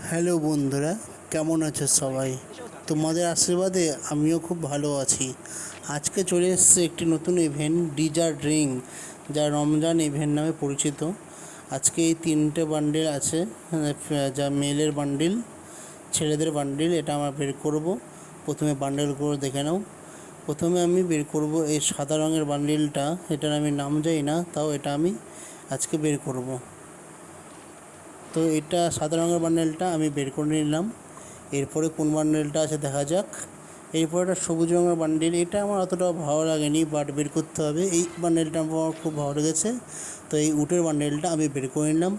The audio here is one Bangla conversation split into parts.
হ্যালো বন্ধুরা, কেমন আছো সবাই? তোমাদের আশীর্বাদে আমিও খুব ভালো আছি। আজকে চলে এসেছে একটি নতুন ইভেন্ট, ডিজার ড্রিঙ্ক, যা রমজান ইভেন্ট নামে পরিচিত। আজকে এই তিনটে বান্ডিল আছে, যা মেলের বান্ডিল, ছেলেদের বান্ডিল। এটা আমরা বের করব। প্রথমে বান্ডেলগুলো দেখে নাও। প্রথমে আমি বের করব এই সাদা রঙের বান্ডিলটা। এটার আমি নাম জানি না, তাও এটা আমি আজকে বের করব। তো এটা সাদা রঙের বান্ডেলটা আমি বের করে নিলাম। এরপরে কোন বান্ডেলটা আছে দেখা যাক। এরপর একটা সবুজ রঙের বান্ডেল, এটা আমার অতটা ভালো লাগেনি, বাট বের করতে হবে। এই বান্ডেলটা আমার খুব ভালো লেগেছে, তো এই উটের বান্ডেলটা আমি বের করে নিলাম।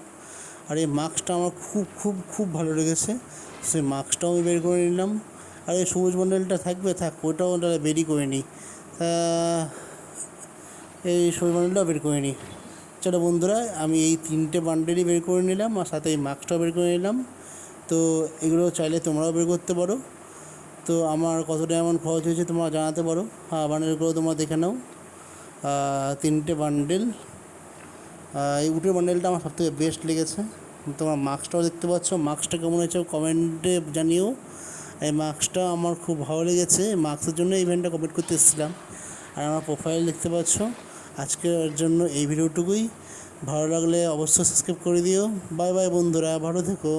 আর এই মাস্কটা আমার খুব খুব খুব ভালো লেগেছে, সেই মাস্কটাও আমি বের করে নিলাম। আর এই সবুজ বান্ডেলটা থাক, ওটাও বেরই করে নিই। এই সবুজ বান্ডেলটাও বের করে নিই। চলো বন্ধুরা, আমি এই তিনটে বান্ডেলই বের করে নিলাম, আর সাথে এই মাস্কটাও বের করে নিলাম। তো এগুলো চাইলে তোমরাও বের করতে পারো। তো আমার কতটা এমন খরচ হয়েছে তোমরা জানাতে পারো। বান্ডেলগুলো তোমরা দেখে নাও। তিনটে বান্ডেল, এই উটের বান্ডেলটা আমার সবথেকে বেস্ট লেগেছে। তোমরা মাস্কটাও দেখতে পাচ্ছ, মাস্কটা কেমন হয়েছে কমেন্টে জানিও। এই মাস্কটা আমার খুব ভালো লেগেছে, মাস্কের জন্য ইভেন্টটা কমপ্লিট করতে এসেছিলাম। আর আমার প্রোফাইল দেখতে পাচ্ছ। আজকের জন্য এই ভিডিওটুকুই। ভালো লাগলে অবশ্যই সাবস্ক্রাইব করে দিও। বাই বাই বন্ধুরা, ভালো থেকো।